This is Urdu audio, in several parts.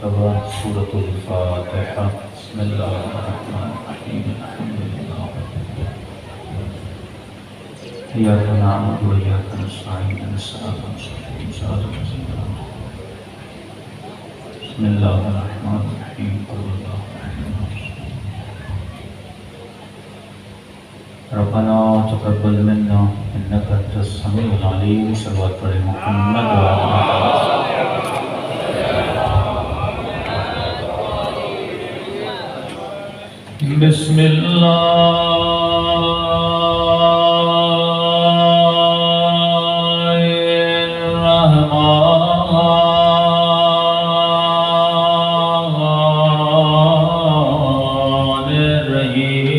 مرتبہ سورۃ الفاتحہ۔ بسم اللہ الرحمن الرحیم، الحمد للہ ایاک نعبد و ایاک نستعین، اهدنا الصراط المستقیم صراط الذین انعمت علیہم۔ بسم اللہ الرحمن الرحیم، قل اللہ احد۔ ربنا تقبل منا انک انت السمیع العلیم۔ صلوات پڑھیں محمد و بسم اللہ الرحمن الرحیم۔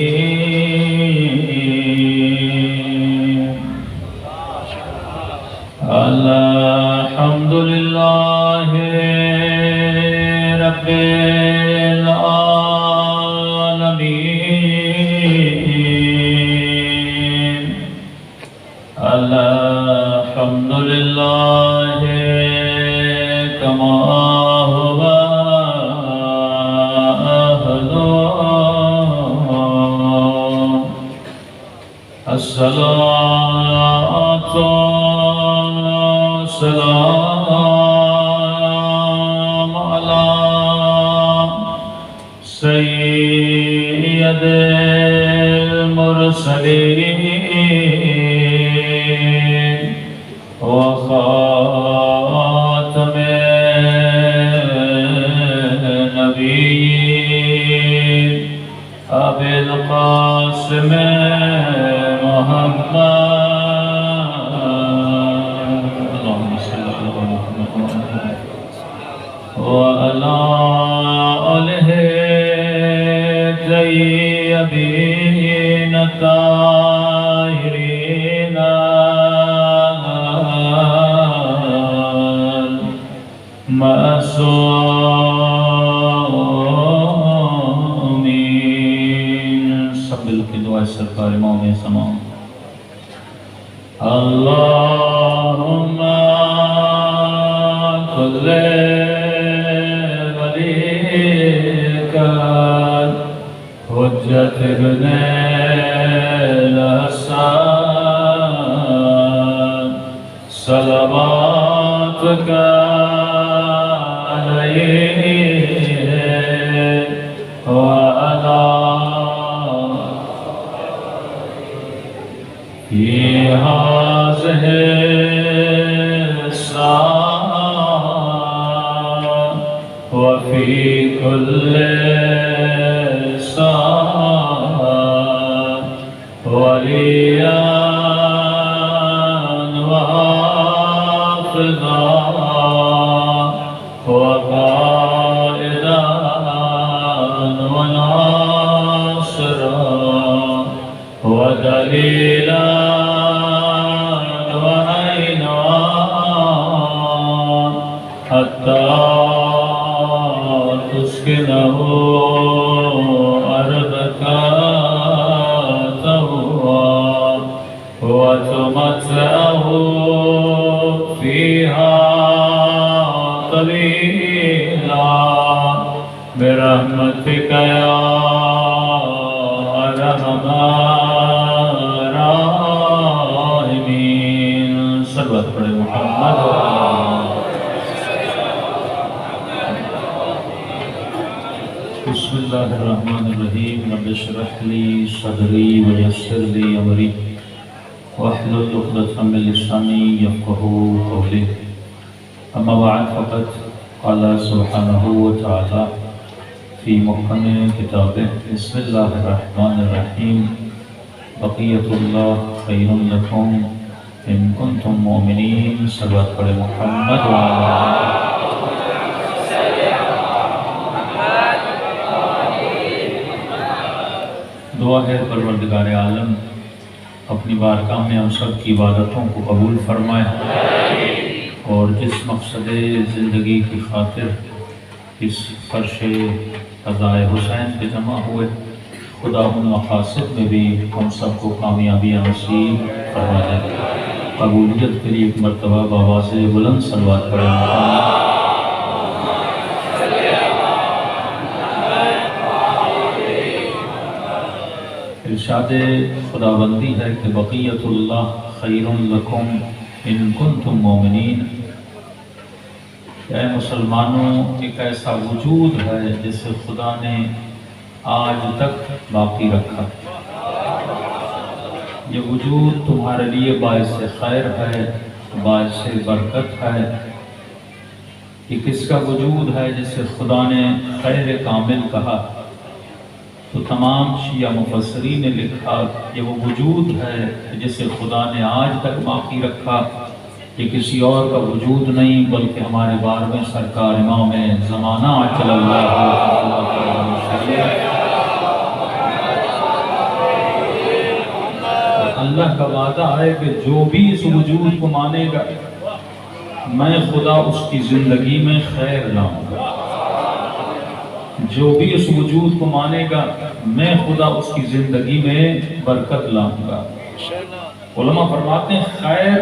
الحمد للہ رب الحمد للہ کما هو أهله۔ الصلاة والسلام على سيد المرسلين وخاتم النبيين أبي القاسم محمد، اللهم صل على محمد وعلى آله الطيبين الطاهرين معصومین۔ سب مل کے دعا سرکار امام زمان۔ اللہم کل ولیک حجت ابن الحسن صلواتک في هذه الساعة وفي كل ساعة وليا وحافظا وقائدا وناصرا ودليلا وعينا حتى تسكنه أرضك طوعا وتمتعه فيها طويلا برحمتك يا أرحم الراحمين۔ صلوات پڑھیں محمد۔ بسم اللہ الرحمن الرحیم۔ رب اشرح لی صدری ویسر لی امری واحلل عقدۃ من لسانی یفقہوا قولی۔ اما بعد فقد قال سبحانہ وتعالی فی محکم کتابہ بسم اللہ الرحمن الرحیم بقیۃ اللہ خیر لکم ان کنتم مؤمنین۔ صلوات پڑھیں محمد وعلی دعا ہے پروردگار عالم اپنی بارگاہ میں ہم سب کی عبادتوں کو قبول فرمائے، اور جس مقصد زندگی کی خاطر اس فرش قضائے حسین پہ جمع ہوئے، خدا ان مقاصد میں بھی ہم سب کو کامیابی نصیب فرما دے۔ قبولیت کے لیے ایک مرتبہ بابا سے بلند صلوات پڑھیں۔ ارشاد خداوندی ہے کہ بقیت اللہ خیر لکم ان کنتم مومنین، اے مسلمانوں ایک ایسا وجود ہے جسے خدا نے آج تک باقی رکھا، یہ وجود تمہارے لیے باعث خیر ہے، باعث برکت ہے۔ یہ کس کا وجود ہے جسے خدا نے خیر کامل کہا؟ تو تمام شیعہ مفسرین نے لکھا یہ وہ وجود ہے جسے خدا نے آج تک باقی رکھا، یہ کسی اور کا وجود نہیں بلکہ ہمارے بارہویں سرکار امام زمانہ صلی اللہ علیہ وسلم۔ اللہ کا وعدہ ہے کہ جو بھی اس وجود کو مانے گا میں خدا اس کی زندگی میں خیر لاؤں گا، جو بھی اس وجود کو مانے گا میں خدا اس کی زندگی میں برکت لاؤں گا۔ علماء فرماتے ہیں خیر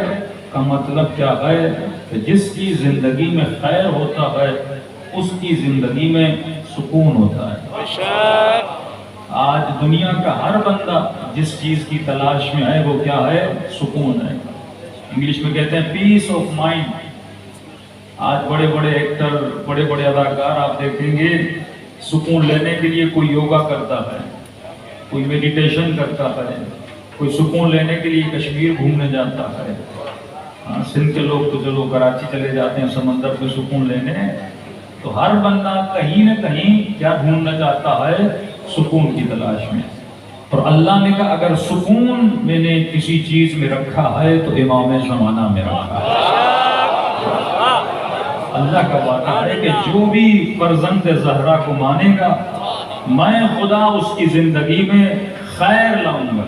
کا مطلب کیا ہے کہ جس کی زندگی میں خیر ہوتا ہے اس کی زندگی میں سکون ہوتا ہے۔ آج دنیا کا ہر بندہ جس چیز کی تلاش میں ہے وہ کیا ہے؟ سکون ہے۔ انگلش میں کہتے ہیں پیس آف مائنڈ۔ آج بڑے بڑے ایکٹر، بڑے بڑے اداکار آپ دیکھیں گے سکون لینے کے لیے کوئی یوگا کرتا ہے، کوئی میڈیٹیشن کرتا ہے، کوئی سکون لینے کے لیے کشمیر گھومنے جاتا ہے۔ سندھ کے لوگ تو چلو کراچی چلے جاتے ہیں سمندر پہ سکون لینے، تو ہر بندہ کہیں نہ کہیں کیا ڈھونڈنا چاہتا ہے؟ سکون کی تلاش میں۔ اور اللہ نے کہا اگر سکون میں نے کسی چیز میں رکھا ہے تو امام زمانہ میں رکھا ہے۔ اللہ کا وعدہ ہے کہ جو بھی فرزند زہرا کو مانے گا میں خدا اس کی زندگی میں خیر لاؤں گا،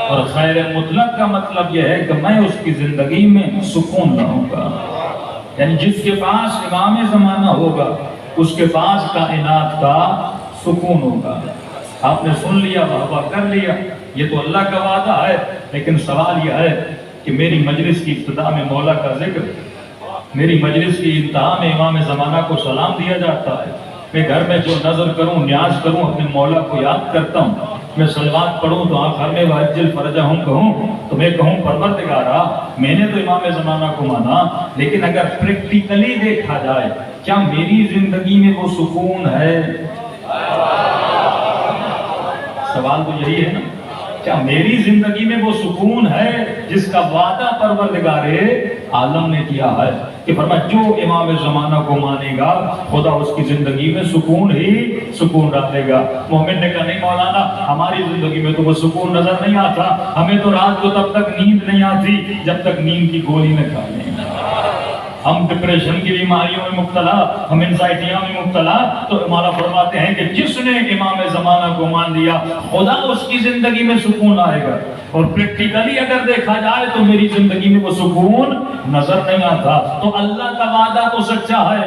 اور خیر مطلق کا مطلب یہ ہے کہ میں اس کی زندگی میں سکون لاؤں گا۔ یعنی جس کے پاس امام زمانہ ہوگا اس کے پاس کائنات کا سکون ہوگا۔ آپ نے سن لیا، واہ کر لیا، یہ تو اللہ کا وعدہ ہے، لیکن سوال یہ ہے کہ میری مجلس کی ابتدا میں مولا کا ذکر، میری مجلس کی انتہا میں امام زمانہ کو سلام دیا جاتا ہے، میں گھر میں جو نظر کروں، نیاز کروں، اپنے مولا کو یاد کرتا ہوں، میں صلوات پڑھوں تو آخر میں وَعَجِّلْ فَرَجَهُمْ کہوں تو میں کہوں پروردگارا میں نے تو امام زمانہ کو مانا، لیکن اگر پریکٹیکلی دیکھا جائے کیا میری زندگی میں وہ سکون ہے؟ سوال تو یہی ہے نا، کیا میری زندگی میں وہ سکون ہے جس کا وعدہ پروردگار عالم نے کیا ہے کہ فرمایا جو امام زمانہ کو مانے گا خدا اس کی زندگی میں سکون ہی سکون ڈالے گا۔ مومن نے کہا نہیں مولانا ہماری زندگی میں تو وہ سکون نظر نہیں آتا، ہمیں تو رات کو تب تک نیند نہیں آتی جب تک نیند کی گولی نہ کھا لیں، ہم ڈپریشن کی بیماریوں میں مبتلا، ہم انزائٹیاں میں مبتلا، تو مولا فرماتے ہیں کہ جس نے امام زمانہ کو مان لیا خدا اس کی زندگی میں سکون آئے گا۔ اور پریکٹیکلی اگر دیکھا جائے تو میری زندگی میں وہ سکون نظر نہیں آتا۔ تو اللہ کا وعدہ تو سچا ہے،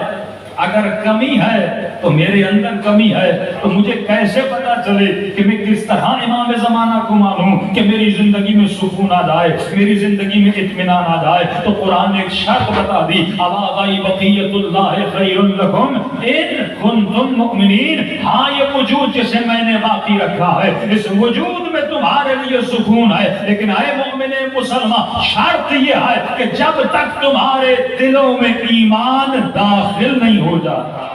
اگر کمی ہے تو میرے اندر کمی ہے، تو مجھے کیسے پتا چلے کہ میں کس طرح امام زمانہ کو مانوں کہ میری زندگی میں سکون آ جائے، میری زندگی میں اطمینان آ جائے؟ تو قرآن نے ایک شرط بتا دی، اَوَاغَيْ بَقِيَّةُ اللَّهِ خَيْرٌ لَكُمْ إِن كُنتُم مُؤْمِنِينَ۔ ہاں یہ وجود جسے میں نے باقی رکھا ہے اس وجود میں تمہارے لیے سکون ہے، لیکن اے مومن مسلمان شرط یہ ہے کہ جب تک تمہارے دلوں میں ایمان داخل نہیں ہو جاتا۔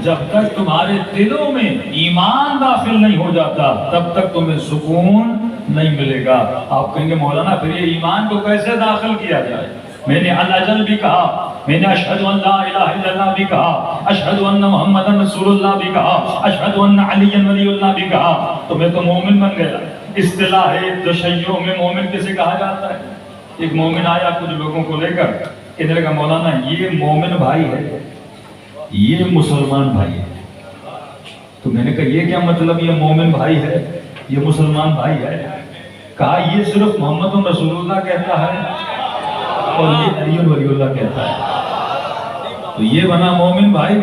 جب تک تمہارے دلوں میں ایمان داخل نہیں ہو جاتا تب تک تمہیں سکون نہیں ملے گا۔ آپ کہیں گے مولانا پھر یہ ایمان کو کیسے داخل کیا جائے؟ میں نے الاجل بھی کہا، میں نے اشہد ان لا الہ الا اللہ بھی کہا، اشہد ان محمد رسول اللہ بھی کہا، اشہد ان علی ولی اللہ بھی کہا، تو میں تو مومن بن گیا۔ اصطلاح تشیع میں مومن کسے کہا جاتا ہے؟ ایک مومن آیا کچھ لوگوں کو لے کر، کہنے لگا مولانا یہ مومن بھائی ہے، یہ مسلمان بھائی ہے۔ تو میں نے کہا یہ کیا مطلب، یہ مومن بھائی ہے یہ مسلمان بھائی ہے؟ کہا یہ صرف محمد رسول اللہ کہتا ہے اور یہ علی ولی اللہ کہتا ہے، تو یہ بنا مومن بھائی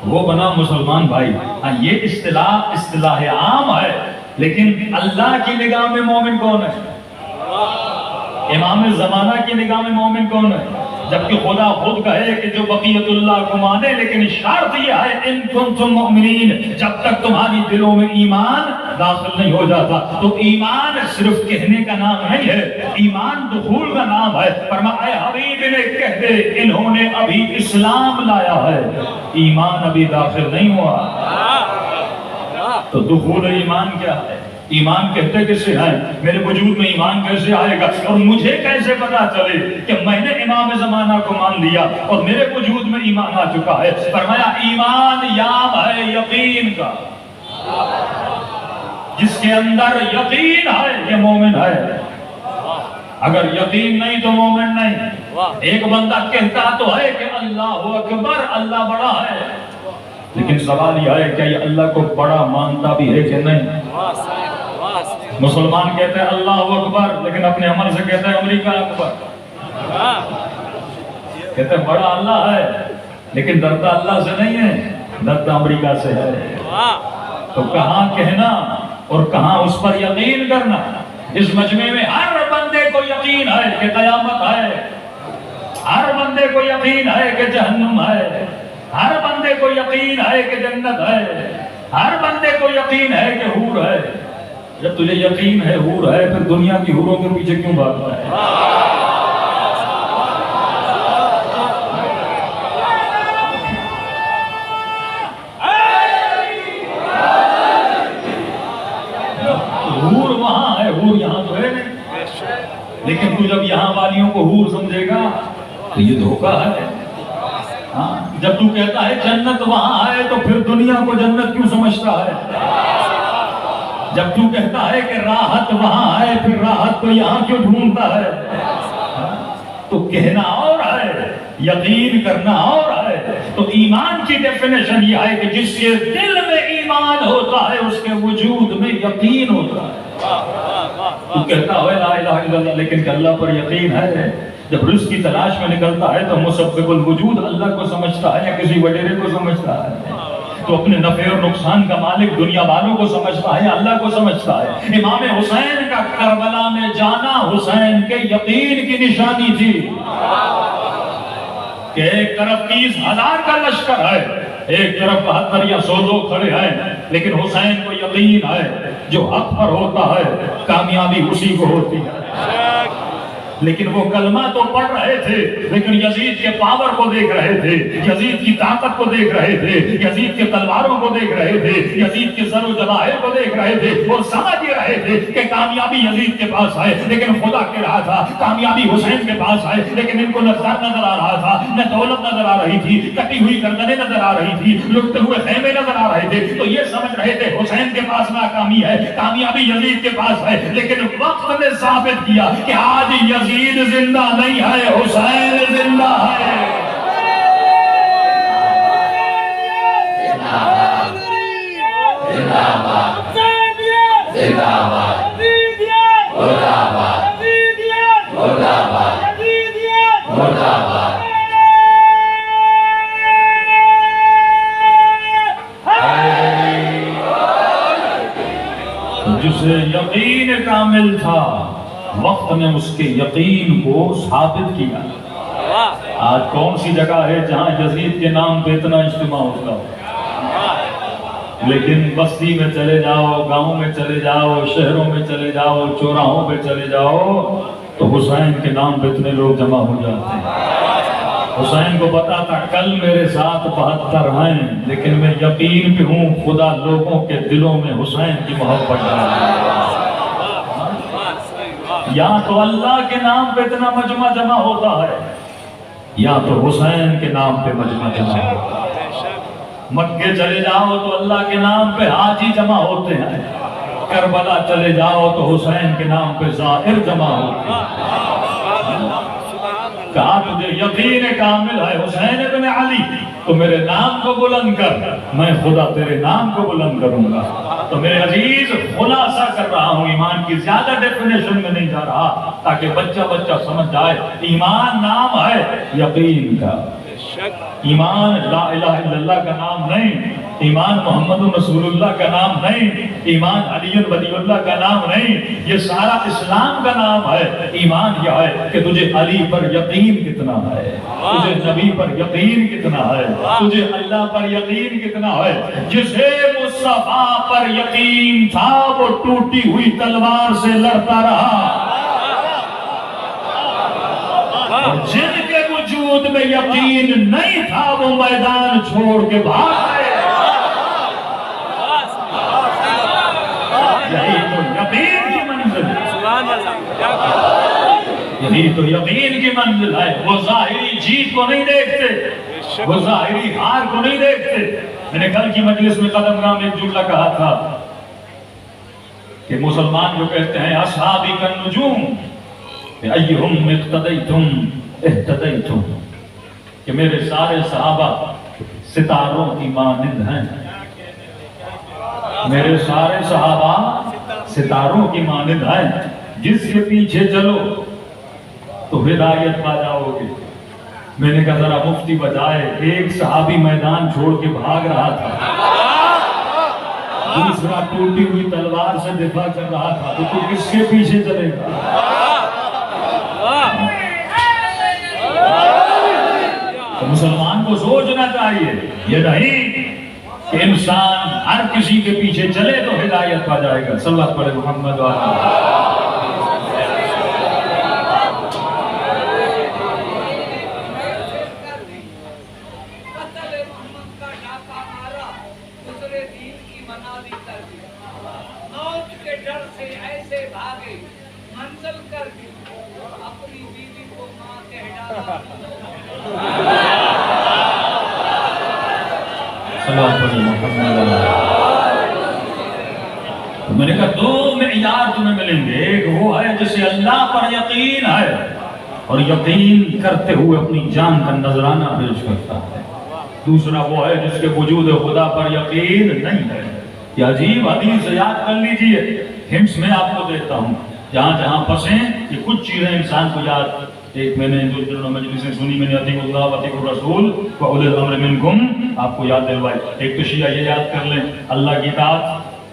وہ بنا مسلمان بھائی۔ ہاں یہ اصطلاح عام ہے، لیکن اللہ کی نگاہ میں مومن کون ہے؟ امام زمانہ کی نگاہ میں مومن کون ہے؟ جبکہ خدا خود کہے کہ جو بقیت اللہ کو مانے، لیکن شرط یہ ہے ان کنتم مؤمنین، جب تک تمہاری دلوں میں ایمان داخل نہیں ہو جاتا۔ تو ایمان صرف کہنے کا نام نہیں ہے، ایمان دخول کا نام ہے۔ فرمایا اے حبیب انہیں کہہ دے انہوں نے ابھی اسلام لایا ہے، ایمان ابھی داخل نہیں ہوا۔ تو دخول ایمان کیا ہے؟ ایمان کہتے کسے ہیں؟ میرے وجود میں ایمان کیسے آئے گا؟ اور مجھے کیسے پتا چلے کہ میں نے امام زمانہ کو مان لیا اور میرے وجود میں ایمان آ چکا ہے؟ فرمایا ایمان یام ہے یقین کا، جس کے اندر یقین ہے یہ مومن ہے، اگر یقین نہیں تو مومن نہیں۔ ایک بندہ کہتا تو ہے کہ اللہ اکبر، اللہ بڑا ہے، لیکن سوال یہ ہے کہ یہ اللہ کو بڑا مانتا بھی ہے کہ نہیں؟ مسلمان کہتے ہیں اللہ اکبر، لیکن اپنے عمل سے کہتے ہیں امریکہ اکبر۔ کہتے ہیں بڑا اللہ ہے، لیکن ڈرتا اللہ سے نہیں ہے، ڈرتا امریکہ سے ہے۔ تو کہاں کہنا اور کہاں اس پر یقین کرنا؟ اس مجمع میں ہر بندے کو یقین ہے کہ قیامت ہے، ہر بندے کو یقین ہے کہ جہنم ہے، ہر بندے کو یقین ہے کہ جنت ہے، ہر بندے کو یقین ہے کہ حور ہے۔ جب تجھے یقین ہے حور ہے، پھر دنیا کی حوروں کے پیچھے کیوں بھاگتا ہے؟ حور وہاں ہے، حور یہاں تو ہے نہیں، لیکن تو جب یہاں والیوں کو حور سمجھے گا تو یہ دھوکہ ہے۔ جب تو کہتا ہے جنت وہاں ہے تو پھر دنیا کو جنت کیوں سمجھتا ہے؟ جب تو کہتا ہے کہ راحت وہاں ہے پھر راحت کو یہاں کیوں ڈھونڈتا ہے؟ تو کہنا اور ہے، یقین کرنا اور ہے۔ تو ایمان کی ڈیفینیشن یہ ہے کہ جس کے دل میں ایمان ہوتا ہے اس کے وجود میں یقین ہوتا ہے۔ تو کہتا ہے لا الہ الا اللہ، لیکن کہ اللہ پر یقین ہے۔ جب رزق کی تلاش میں نکلتا ہے تو مسبب الوجود اللہ کو سمجھتا ہے یا کسی وڈیرے کو سمجھتا ہے؟ تو اپنے نفع اور نقصان کا مالک دنیا والوں کو سمجھتا ہے یا اللہ کو سمجھتا ہے؟ امام حسین کا کربلا میں جانا حسین کے یقین کی نشانی تھی کہ ایک طرف 30,000 کا لشکر ہے، ایک طرف 72 یا 100 لوگ کھڑے ہیں، لیکن حسین کو یقین ہے جو حق پر ہوتا ہے کامیابی اسی کو ہوتی ہے۔ لیکن وہ کلمہ تو پڑھ رہے تھے، لیکن یزید کے پاور کو دیکھ رہے تھے، یزید کی طاقت کو دیکھ رہے تھے، یزید کے تلواروں کو دیکھ رہے تھے، یزید کے زر و جواہر کو دیکھ رہے تھے، اور سمجھ یہ رہے تھے کہ کامیابی یزید کے پاس ہے، لیکن خدا کہہ رہا تھا کامیابی حسین کے پاس ہے۔ لیکن ان کو نہ سر نظر آ رہا تھا، نہ دولت نظر آ رہی تھی، کٹی ہوئی گردنیں نظر آ رہی تھی، لٹتے ہوئے خیمے نظر آ رہے تھے، تو یہ سمجھ رہے تھے حسین کے پاس ناکامی ہے، کامیابی یزید کے پاس ہے۔ لیکن وقت نے ثابت کیا کہ آج یزید زندہ نہیں ہے، حسین زندہ ہے۔ جسے یقین کامل تھا وقت نے اس کے یقین کو ثابت کیا۔ آج کون سی جگہ ہے جہاں یزید کے نام پہ اتنا اجتماع ہوتا ہو؟ لیکن بستی میں چلے جاؤ، گاؤں میں چلے جاؤ، شہروں میں چلے جاؤ، چوراہوں پہ چلے جاؤ تو حسین کے نام پہ اتنے لوگ جمع ہو جاتے ہیں۔ حسین کو پتا تھا کل میرے ساتھ 72 ہیں، لیکن میں یقین پہ ہوں خدا لوگوں کے دلوں میں حسین کی محبت ڈالے۔ یا تو اللہ کے نام پہ اتنا مجمع جمع ہوتا ہے یا تو حسین کے نام پہ مجمع جمع ہوتا ہے۔ مکے چلے جاؤ تو اللہ کے نام پہ حاجی جمع ہوتے ہیں، کربلا چلے جاؤ تو حسین کے نام پہ زائر جمع ہوتے ہیں۔ کہا تجھے یقین کامل ہے حسین ابن علی تو میرے نام کو بلند کر، میں خدا تیرے نام کو بلند کروں گا۔ تو میرے عزیز خلاصہ کر رہا ہوں، ایمان کی زیادہ ڈیفینیشن میں نہیں جا رہا تاکہ بچہ سمجھ جائے۔ ایمان نام ہے یقین کا، ایمان لا الہ الا اللہ کا نام نہیں، ایمان محمد رسول اللہ کا نام نہیں، ایمان علی ولی اللہ کا نام نہیں، یہ سارا اسلام کا نام ہے۔ ایمان یہ ہے کہ تجھے علی پر یقین کتنا ہے، تجھے نبی پر یقین کتنا ہے، تجھے اللہ پر یقین کتنا ہے۔ جسے مصطفیٰ پر یقین تھا وہ ٹوٹی ہوئی تلوار سے لڑتا رہا، اور جن کے وجود میں یقین نہیں تھا وہ میدان چھوڑ کے بھاگ گئے۔ یہی تو یقین کی منزل ہے، یہی تو یقین کی منزل ہے۔ وہ ظاہری جیت کو نہیں دیکھتے، وہ ظاہری ہار کو نہیں دیکھتے۔ میں نے کل کی مجلس میں قدم گاہ میں ایک جملہ کہا تھا کہ مسلمان جو کہتے ہیں اصحابی کالنجوم ایہم اقتدیتم اہتدیتم، کہ میرے سارے صحابہ ستاروں کی مانند ہیں، میرے سارے صحابہ ستاروں کی مانند ہیں، جس کے پیچھے چلو تو ہدایت پا جاؤ گے۔ میں نے کہا ذرا مفتی بجائے، ایک صحابی میدان چھوڑ کے بھاگ رہا تھا، دوسرا ٹوٹی ہوئی تلوار سے دفاع کر رہا تھا، تو تو کس کے پیچھے چلے گا؟ تو مسلمان کو سوچنا چاہیے، یہ نہیں کہ انسان ہر کسی کے پیچھے چلے تو ہدایت پا جائے گا۔ صلی اللہ علیہ محمد تو میں نے کہا دو معیار تمہیں ملیں گے، ایک وہ ہے جسے اللہ پر یقین ہے اور یقین کرتے ہوئے اپنی جان کا نذرانہ پیش کرتا ہے، دوسرا وہ ہے جس کے وجود خدا پر یقین نہیں ہے۔ یہ عجیب حدیث یاد کر لیجئے، ہنٹس میں آپ کو دیتا ہوں، جہاں جہاں پھنسیں یہ کچھ چیزیں انسان کو یاد۔ ایک میں نے جو مجلسیں سنی، میں نے اطیعوا اللہ و اطیعوا الرسول وأولی الامر منکم آپ کو یاد دلوائی۔ ایک تو شیعہ یہ یاد کر لیں، اللہ کی اطاعت،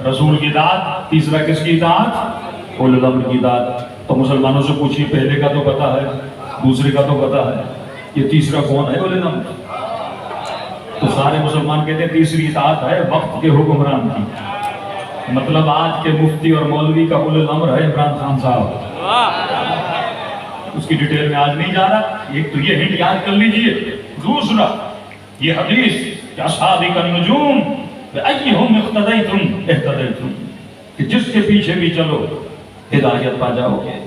رسول کی اطاعت، تیسرا کس کی اطاعت؟ اولی الامر کی اطاعت۔ تو مسلمانوں سے پوچھیے، پہلے کا تو پتہ ہے، دوسرے کا تو پتہ ہے، یہ تیسرا کون ہے؟ اولی الامر۔ تو سارے مسلمان کہتے ہیں تیسری اطاعت ہے وقت کے حکمران کی، مطلب آج کے مفتی اور مولوی کا اولی الامر ہے عمران خان صاحب۔ اس کی ڈیٹیل میں آج نہیں جا رہا، ایک تو یہ ہنٹ یاد کر لیجئے، دوسرا یہ حدیث کہ اصحابی کالنجوم ایہم اقتدیتم اہتدیتم، کہ جس کے پیچھے بھی چلو ہدایت پا جاؤ گے۔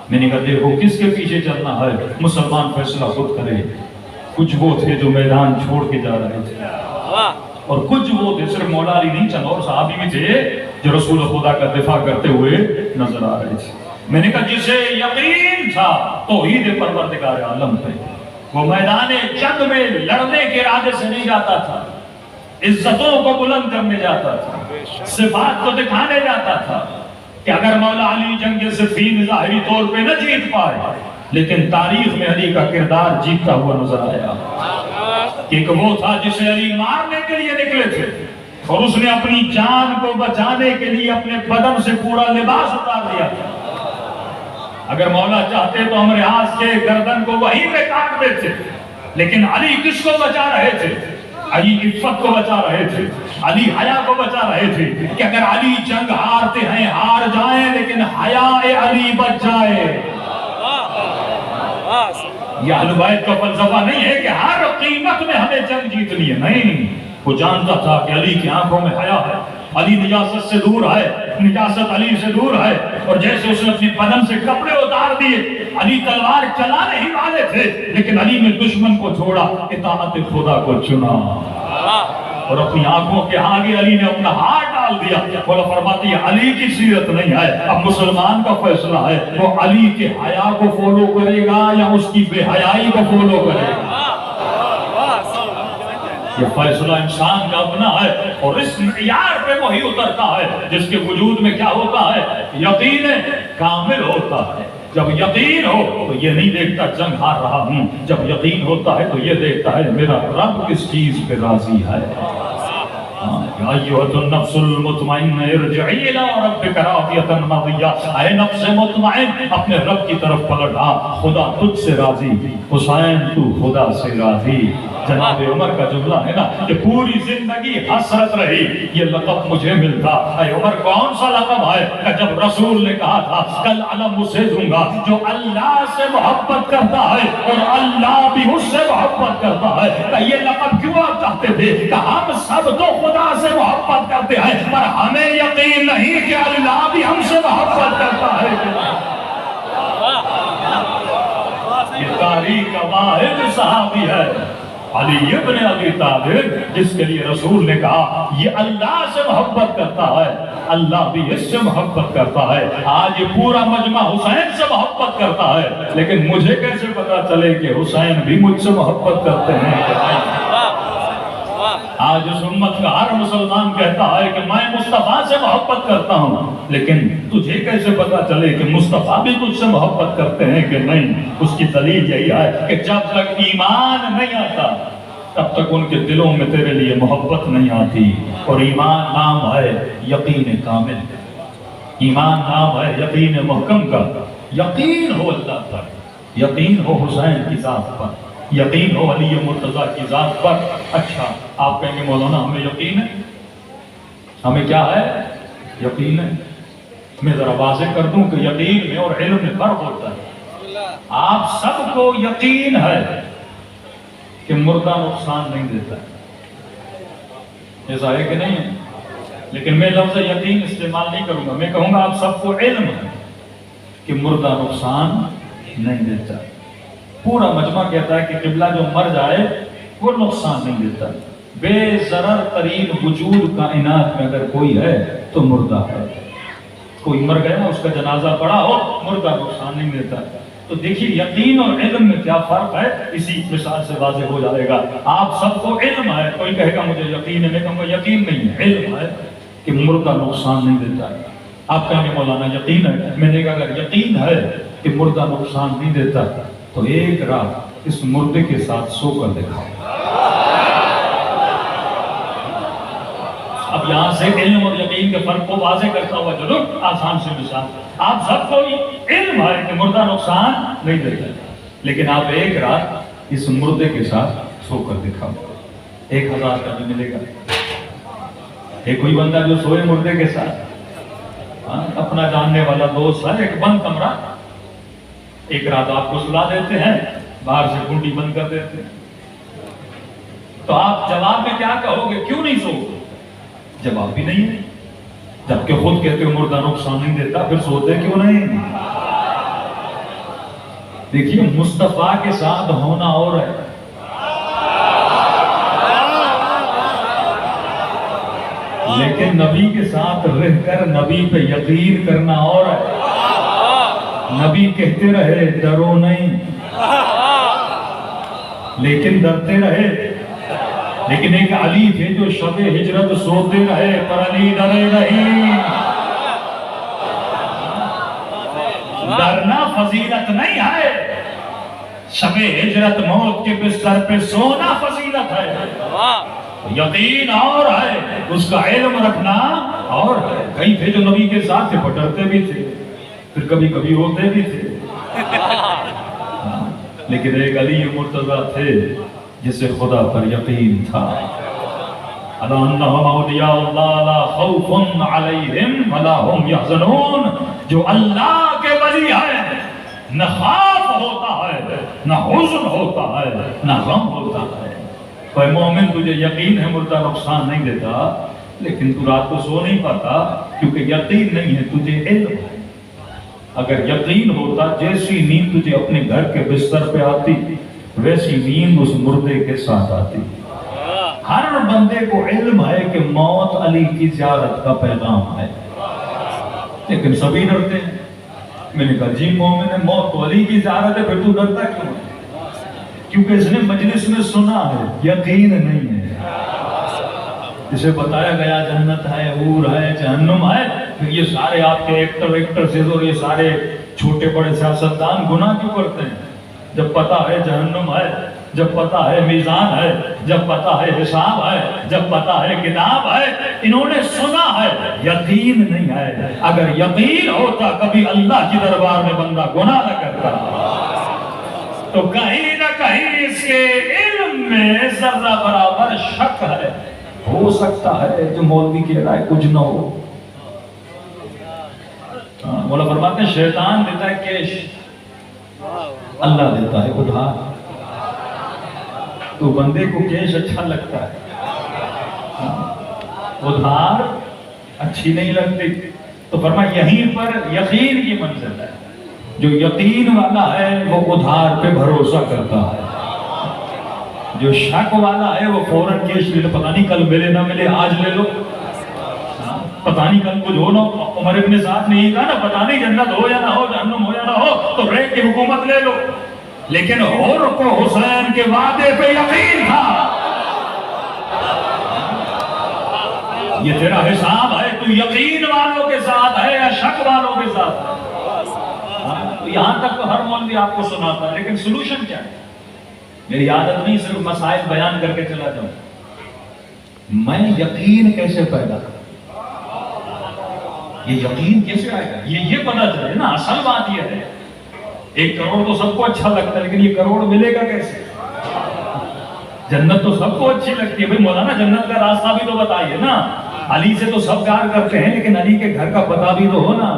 میں نے کہا دیکھو کس کے پیچھے چلنا ہے، مسلمان فیصلہ خود کرے۔ کچھ وہ تھے جو میدان چھوڑ کے جا رہے تھے، اور کچھ وہ تھے، صرف مولا علی نہیں، چند اور صحابی بھی تھے جو رسول خدا کا دفاع کرتے ہوئے نظر آ رہے تھے۔ میں نے کہا جسے یقین تھا توحید پروردگار عالم پہ، وہ میدان جنگ میں لڑنے کے ارادے سے نہیں جاتا تھا، عزتوں کو بلند کرنے جاتا تھا، صفات کو دکھانے جاتا تھا، کہ اگر مولا علی جنگ صفین ظاہری طور پہ نہ جیت پائے لیکن تاریخ میں علی کا کردار جیتتا ہوا نظر آیا۔ ایک وہ تھا جسے علی مارنے کے لیے نکلے تھے اور اس نے اپنی جان کو بچانے کے لیے اپنے بدن سے پورا لباس اتار دیا تھا۔ اگر مولا چاہتے تو ہم ریاض کے گردن کو وہیں پہ کاٹ دیتے، لیکن علی کس کو بچا رہے تھے؟ علی عفت کو بچا رہے تھے، علی حیا کو بچا رہے تھے، کہ اگر علی جنگ ہارتے ہیں ہار جائیں لیکن حیا علی بچ جائے۔ یہ اہل بیت کا فلسفہ نہیں ہے کہ ہر قیمت میں ہمیں جنگ جیتنی ہے، نہیں، وہ جانتا تھا کہ علی کی آنکھوں میں حیا ہے، علی نجاست سے دور ہے، نجاست علی سے دور ہے، اور جیسے اس نے اپنی بدن سے کپڑے اتار دیے، علی تلوار چلانے ہی والے تھے لیکن علی نے دشمن کو چھوڑا، اطاعت خدا کو چنا، اور اپنی آنکھوں کے آگے علی نے اپنا ہاتھ ڈال دیا۔ مولا فرماتی ہے علی کی سیرت نہیں ہے، اب مسلمان کا فیصلہ ہے وہ علی کے حیا کو فالو کرے گا یا اس کی بے حیائی کو فالو کرے گا۔ یہ فیصلہ انسان کا اپنا ہے، اور اس معیار پہ وہی اترتا ہے جس کے وجود میں کیا ہوتا ہے؟ یقین کامل ہوتا ہے۔ جب یقین ہو تو یہ نہیں دیکھتا جنگ ہار رہا ہوں، جب یقین ہوتا ہے تو یہ دیکھتا ہے میرا رب کس چیز پہ راضی ہے۔ یا ایھا النفس المطمئنہ ارجعی الی ربک راضیۃ مرضیہ، اے نفس مطمئن اپنے رب کی طرف پلٹ آ، خدا تجھ سے راضی، حسین تو خدا سے راضی۔ جناب عمر کا جملہ ہے نا کہ پوری زندگی حسرت رہی یہ لقب مجھے ملتا۔ اے عمر کون سا لقب ہے کہ جب رسول نے کہا تھا کل علم اسے دوں گا جو اللہ سے محبت کرتا ہے اور اللہ بھی اس سے محبت کرتا ہے، کہ یہ لقب کیوں آپ چاہتے تھے کہ ہم سب تو خدا سے محبت کرتے ہیں پر ہمیں یقین نہیں کہ اللہ بھی ہم سے محبت کرتا ہے۔ یہ تاریخ کا واحد صحابی ہے علی ابن ابی طالب، جس کے لیے رسول نے کہا یہ اللہ سے محبت کرتا ہے، اللہ بھی اس سے محبت کرتا ہے۔ آج یہ پورا مجمع حسین سے محبت کرتا ہے، لیکن مجھے کیسے پتا چلے کہ حسین بھی مجھ سے محبت کرتے ہیں؟ آج اس امت کا ہر مسلمان کہتا ہے کہ میں مصطفیٰ سے محبت کرتا ہوں، لیکن تجھے کیسے پتا چلے کہ مصطفیٰ بھی تجھ سے محبت کرتے ہیں کہ نہیں؟ اس کی دلیل یہی ہے کہ جب تک ایمان نہیں آتا تب تک ان کے دلوں میں تیرے لیے محبت نہیں آتی۔ اور ایمان نام ہے یقین کامل، ایمان نام ہے یقین محکم کا۔ یقین ہو اللہ پر، یقین ہو حسین کی ذات پر، یقین ہو علی مرتضیٰ کی ذات پر۔ اچھا آپ کہیں گے مولانا ہمیں یقین ہے، ہمیں کیا ہے؟ یقین ہے۔ میں ذرا واضح کر دوں کہ یقین میں اور علم میں فرق ہوتا ہے۔ آپ سب کو یقین ہے کہ مردہ نقصان نہیں دیتا ہے، ایسا ہے کہ نہیں ہے؟ لیکن میں لفظ یقین استعمال نہیں کروں گا، میں کہوں گا آپ سب کو علم ہے کہ مردہ نقصان نہیں دیتا۔ پورا مجمع کہتا ہے کہ قبلہ جو مر جائے وہ نقصان نہیں دیتا۔ بے ضرر ترین وجود کائنات میں اگر کوئی ہے تو مردہ ہے۔ کوئی مر گیا اس کا جنازہ پڑا ہو، مردہ نقصان نہیں دیتا۔ تو دیکھیے یقین اور علم میں کیا فرق ہے، اسی مثال سے واضح ہو جائے گا۔ آپ سب کو علم ہے، کوئی کہے گا مجھے یقین ہے، میں کہوں گا یقین نہیں ہے، علم ہے کہ مردہ نقصان نہیں دیتا ہے۔ آپ کہیں گے مولانا یقین ہے، میں نے کہا اگر یقین ہے کہ مردہ نقصان نہیں دیتا تو ایک رات اس مردے کے ساتھ سو کر دکھاؤ۔ اب یہاں سے علم اور یقین کے فرق کو واضح کرتا ہوا چلو آسان سے مثال، آپ سب کو علم ہے کہ مردہ نقصان نہیں دیتا، لیکن آپ ایک رات اس مردے کے ساتھ سو کر دکھاؤ، 1000 کا بھی ملے گا۔ ایک کوئی بندہ جو سوئے مردے کے ساتھ، اپنا جاننے والا دوست ہے، ایک بند کمرہ، ایک رات آپ کو سلا دیتے ہیں، باہر سے کنڈی بند کر دیتے ہیں، تو آپ جواب میں کیا کہو گے؟ کیوں نہیں سو؟ جواب بھی نہیں ہے، جبکہ خود کہتے ہو مردہ نقصان نہیں دیتا، پھر سوتے کیوں نہیں؟ دیکھیے مصطفیٰ کے ساتھ ہونا اور ہے، لیکن نبی کے ساتھ رہ کر نبی پہ یقین کرنا اور ہے۔ نبی کہتے رہے ڈرو نہیں، لیکن ڈرتے رہے۔ لیکن ایک علی تھے جو شب ہجرت سوتے رہے پر علی ڈرے نہیں۔ ڈرنا فضیلت نہیں ہے، شب ہجرت موت کے بستر پہ سونا فضیلت ہے۔ یقین اور ہے، اس کا علم رکھنا اور ہے۔ کئی تھے جو نبی کے ساتھ تھے، ڈرتے بھی تھے، پھر کبھی کبھی روتے بھی تھے، لیکن ایک علی مرتضیٰ تھے جسے خدا پر یقین تھا۔ الا انہم اولیاء اللہ لا خوف علیہم ولا هم یحزنون، جو اللہ کے ولی ہیں نہ خوف ہوتا ہے، نہ حزن ہوتا ہے، نہ غم ہوتا ہے۔ اے مومن تجھے یقین ہے مردہ نقصان نہیں دیتا، لیکن تو رات کو سو نہیں پاتا کیونکہ یقین نہیں ہے، تجھے علم ہے۔ اگر یقین ہوتا جیسی نیند تجھے اپنے گھر کے بستر پہ آتی ویسی نیند اس مردے کے ساتھ آتی۔ ہر بندے کو علم ہے کہ موت علی کی زیارت کا پیغام ہے، لیکن سبھی ڈرتے ہیں۔ میں نے کہا جی مومن ہے، موت تو علی کی زیارت ہے، پھر تو ڈرتا کیوں ہے؟ کیونکہ اس نے مجلس میں سنا ہے، یقین نہیں ہے۔ جسے بتایا گیا جنت ہے، حور ہے، جہنم ہے، پھر یہ سارے آپ کے ایکٹر سے اور یہ سارے چھوٹے بڑے سیاستدان گناہ کیوں کرتے ہیں؟ جب پتہ ہے جہنم ہے، جب پتہ ہے میزان ہے، جب پتہ ہے حساب ہے، جب پتہ ہے کتاب ہے، انہوں نے سنا ہے، یقین نہیں ہے۔ اگر یقین ہوتا کبھی اللہ کی دربار میں بندہ گناہ نہ کرتا، تو کہیں نہ کہیں اس کے علم میں ذرہ برابر شک ہے۔ ہو سکتا ہے جو مولوی کی رائے کچھ نہ ہو۔ مولا فرماتے ہیں شیطان دیتا ہے کیش، اللہ دیتا ہے ادھار۔ تو بندے کو کیش اچھا لگتا ہے، ادھار اچھی نہیں لگتی۔ تو فرمایا یہیں پر یقین کی منزل ہے۔ جو یقین والا ہے وہ ادھار پہ بھروسہ کرتا ہے، جو شک والا ہے وہ فوراً کیش لے لو، پتہ نہیں کل ملے نہ ملے، آج لے لو، پتہ نہیں کل کچھ ہو نہ ہو۔ عمر ابن سعد نے یہ کہا نا، پتہ نہیں جنت ہو یا نہ ہو، جہنم ہو یا نہ ہو، تو ریت کی حکومت لے لو۔ لیکن حور کو حسین کے وعدے پہ یقین تھا۔ یہ تیرا حساب ہے، تو یقین والوں کے ساتھ ہے یا شک والوں کے ساتھ ہے؟ یہاں تک تو ہر مولوی آپ کو سناتا ہے، لیکن سلوشن کیا ہے؟ میری عادت نہیں صرف مسائل بیان کر کے چلا جاؤں، میں یقین کیسے پیدا کروں؟ یہ یقین کیسے آئے گا؟ یہ پتہ چلے نا، اصل بات یہ ہے 1 کروڑ تو سب کو اچھا لگتا ہے، لیکن یہ کروڑ ملے گا کیسے؟ جنت تو سب کو اچھی لگتی ہے، بھئی مولانا جنت کا راستہ بھی تو بتائیے نا۔ علی سے تو سب پیار کرتے ہیں، لیکن علی کے گھر کا پتہ بھی تو ہو نا۔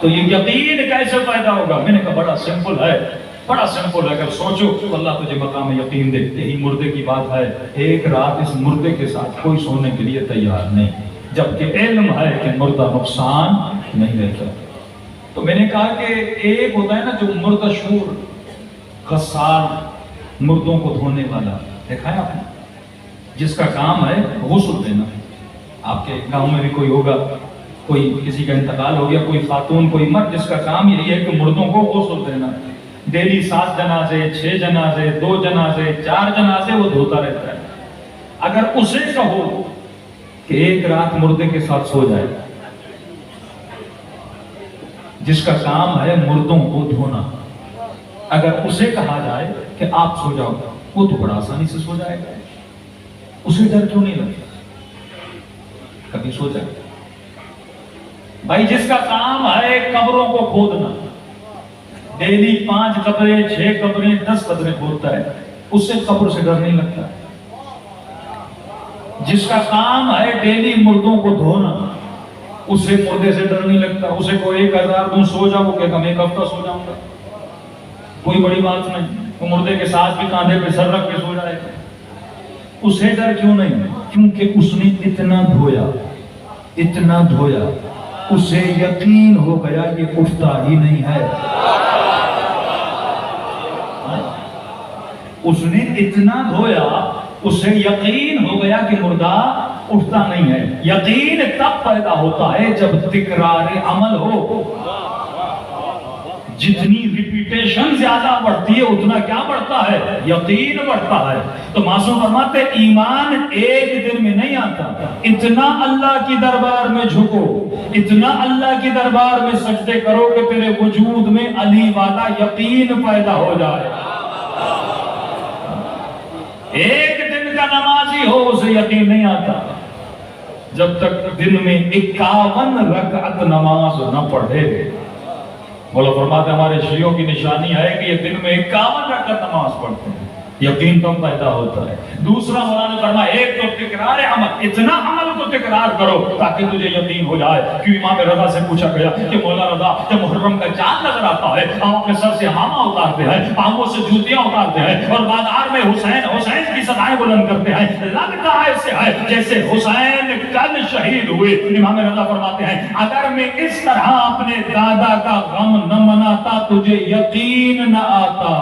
تو یہ یقین کیسے پیدا ہوگا؟ میں نے کہا بڑا سمپل ہے، بڑا سمپل ہے۔ اگر سوچو تو اللہ تجھے مقام یقین دے، یہی مردے کی بات ہے۔ ایک رات اس مردے کے ساتھ کوئی سونے کے لیے تیار نہیں، جبکہ علم ہے کہ مردہ نقصان نہیں دیتا۔ تو میں نے کہا کہ ایک ہوتا ہے نا جو مردہ شور غسال، مردوں کو دھونے والا، دیکھا ہے آپ نے؟ جس کا کام ہے غسل دینا۔ آپ کے گاؤں میں بھی کوئی ہوگا، کوئی کسی کا انتقال ہو گیا، کوئی خاتون، کوئی مرد، جس کا کام یہی ہے کہ مردوں کو غسل دینا۔ ڈیلی 7 جنازے، 6 جنازے، 2 جنازے، 4 جنازے وہ دھوتا رہتا ہے۔ اگر اسے کہو کہ ایک رات مردے کے ساتھ سو جائے، جس کا کام ہے مردوں کو دھونا، اگر اسے کہا جائے کہ آپ سو جاؤ، وہ تو بڑا آسانی سے سو جائے گا۔ اسے ڈر کیوں نہیں لگتا؟ کبھی سو جائے بھائی، جس کا کام ہے قبروں کو کھودنا، ڈیلی 5 قبریں، 6 قبریں، 10 قبریں کھودتا ہے، اس سے قبر سے ڈر نہیں لگتا۔ جس کا کام ہے ڈیلی مردوں کو دھونا، اسے مردے سے ڈر نہیں لگتا۔ اسے کوئی 1000 دوں سو جاؤ، کہ ہم 1 ہفتہ سو جاؤں گا، کوئی بڑی بات نہیں۔ وہ مردے کے ساتھ بھی کاندھے پہ سر رکھ کے سو جائے گا۔ اسے ڈر کیوں نہیں؟ کیونکہ اس نے اتنا دھویا، اتنا دھویا، اسے یقین ہو گیا یہ اٹھتا ہی نہیں ہے۔ اس نے اتنا دھویا، اسے یقین ہو گیا کہ مردہ اٹھتا نہیں ہے۔ یقین تب پیدا ہوتا ہے جب تکرار عمل ہو۔ جتنی ریپیٹیشن زیادہ بڑھتی ہے اتنا کیا بڑھتا ہے؟ یقین بڑھتا ہے۔ تو معصوم فرماتے ایمان ایک دن میں نہیں آتا، اتنا اللہ کی دربار میں جھکو، اتنا اللہ کی دربار میں سجدے کرو کہ تیرے وجود میں علی والا یقین پیدا ہو جائے۔ ایک دن کا نمازی ہو اسے یقین نہیں آتا جب تک دن میں 51 رکعت نماز نہ پڑھے۔ مولا فرماتے ہمارے شیعوں کی نشانی ہے کہ یہ دن میں 51 رکعت نماز پڑھتے ہیں، یقین کم پیدا ہوتا ہے۔ دوسرا مولانا فرمایا ایک تو تکرار عمل، اتنا عمل کو تکرار کرو تاکہ تجھے یقین ہو جائے۔ کیوں امام رضا سے پوچھا گیا کہ مولا رضا جب محرم کا چاند نظر آتا ہے، ہم اپنے سر سے ہمامہ اتارتے ہیں، پاؤں سے جوتیاں اتارتے ہیں اور بازار میں حسین حسین کی صدائیں بلند کرتے ہیں، لگتا ہے اس سے ہے جیسے حسین کل شہید ہوئے۔ امام رضا فرماتے ہیں اگر میں اس طرح اپنے دادا کا غم نہ مناتا تجھے یقین نہ آتا۔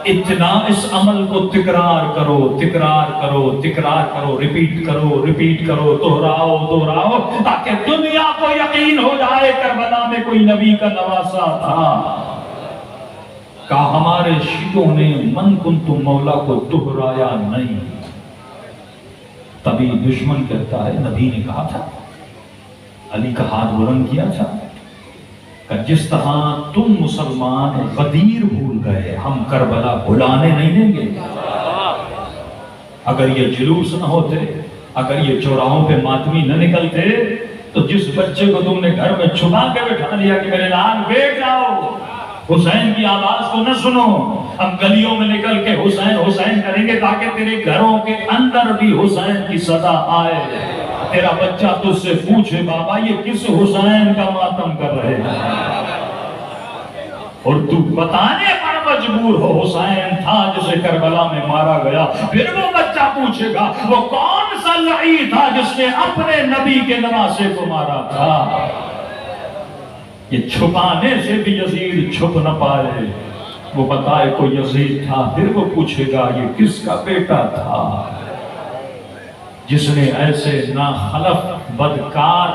اتنا اس عمل کو تکرار کرو، تکرار کرو، تکرار کرو، ریپیٹ کرو، ریپیٹ کرو، دہراؤ دہراؤ تاکہ دنیا کو یقین ہو جائے کربلا میں کوئی نبی کا نواسا تھا۔ کہا ہمارے شیعوں نے من کنت مولا کو دہرایا نہیں، تبھی دشمن کہتا ہے نبی نے کہا تھا۔ علی کا ہاتھ بلند کیا تھا کہ جس طرح تم مسلمان غدیر بھول گئے ہم کربلا بلانے نہیں دیں گے۔ اگر یہ جلوس نہ ہوتے، اگر یہ چوراہوں پہ ماتمی نہ نکلتے، تو جس بچے کو تم نے گھر میں چھپا کے بٹھا دیا کہ میرے لال بیٹھ جاؤ، حسین کی آواز کو نہ سنو، ہم گلیوں میں نکل کے حسین حسین کریں گے تاکہ تیرے گھروں کے اندر بھی حسین کی صدا آئے، تیرا بچہ تجھ سے پوچھے بابا یہ کس حسین کا ماتم کر رہے ہیں، اور تو بتانے پر مجبور ہو حسین تھا جسے کربلا میں مارا گیا۔ پھر وہ بچہ پوچھے گا وہ کون سا لعین تھا جس نے اپنے نبی کے نواسے کو مارا تھا۔ یہ چھپانے سے بھی یزید چھپ نہ پائے، وہ بتائے کوئی یزید تھا، پھر وہ پوچھے گا یہ کس کا بیٹا تھا جس نے ایسے ناخلف بدکار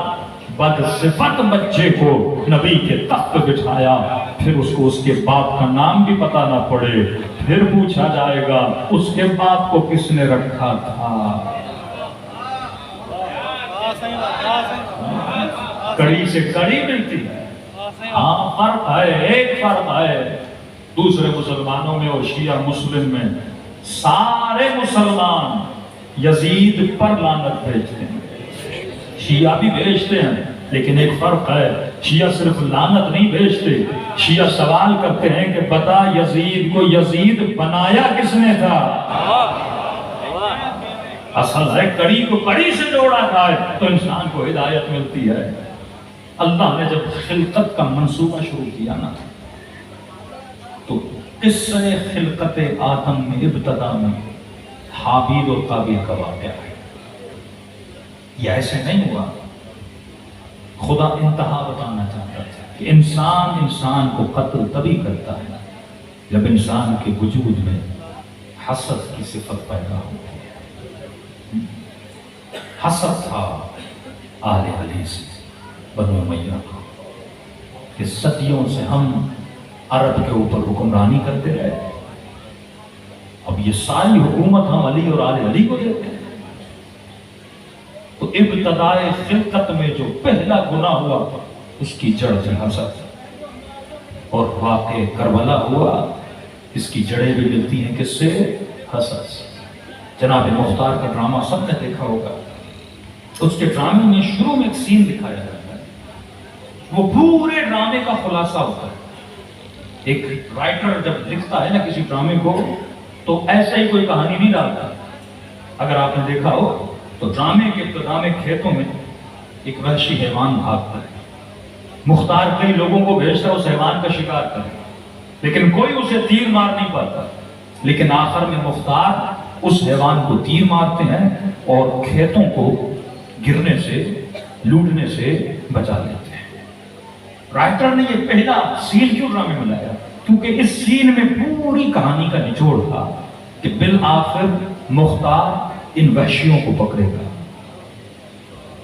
بدصفت بچے کو نبی کے تخت پہ بٹھایا، پھر اس کو اس کے باپ کا نام بھی پتہ نہ پڑے، پھر پوچھا جائے گا اس کے باپ کو کس نے رکھا تھا۔ کڑی سے کڑی ملتی ہے، ہاں فرق ہے، ایک فرق ہے دوسرے مسلمانوں میں اور شیعہ مسلم میں، سارے مسلمان یزید پر لعنت بھیجتے ہیں، شیعہ بھی بھیجتے ہیں، لیکن ایک فرق ہے، شیعہ صرف لعنت نہیں بھیجتے، شیعہ سوال کرتے ہیں کہ بتا یزید کو یزید بنایا کس نے تھا۔ اصل ہے کڑی کو کڑی سے جوڑا تھا تو انسان کو ہدایت ملتی ہے۔ اللہ نے جب خلقت کا منصوبہ شروع کیا نا تو قصہ خلقت آدم میں ابتدا میں حابیل اور قابیل کا واقعہ ہے، یہ ایسے نہیں ہوا، خدا انتہا بتانا چاہتا تھا کہ انسان کو قتل تبھی کرتا ہے جب انسان کے وجود میں حسد کی صفت پیدا ہوتی ہے۔ حسد تھا آل علی سے بنو امیہ کو کہ صدیوں سے ہم عرب کے اوپر حکمرانی کرتے رہے، اب یہ ساری حکومت ہم علی اور آل علی کو دیتے ہیں۔ تو ابتدائے خلقت میں جو پہلا گناہ ہوا اس کی جڑ سے حسد، اور واقع کربلا ہوا اس کی جڑیں بھی ملتی ہیں کس سے؟ حسد سے۔ جناب مختار کا ڈرامہ سب نے دیکھا ہوگا، اس کے ڈرامے میں شروع میں ایک سین دکھایا جاتا ہے، وہ پورے ڈرامے کا خلاصہ ہوتا ہے۔ ایک رائٹر جب لکھتا ہے نا کسی ڈرامے کو تو ایسا ہی کوئی کہانی نہیں ڈالتا، اگر آپ نے دیکھا ہو تو ڈرامے کے ابتدا میں کھیتوں میں ایک وحشی حیوان بھاگتا ہے، مختار کئی لوگوں کو بھیجتا ہے اس حیوان کا شکار کرے، لیکن کوئی اسے تیر مار نہیں پاتا، لیکن آخر میں مختار اس حیوان کو تیر مارتے ہیں اور کھیتوں کو گرنے سے لوٹنے سے بچا لیتے ہیں۔ رائٹر نے یہ پہلا سین کیوں ڈرامے میں لایا؟ کیونکہ اس سین میں پوری کہانی کا نچوڑ تھا کہ بالآخر مختار ان وحشیوں کو پکڑے گا،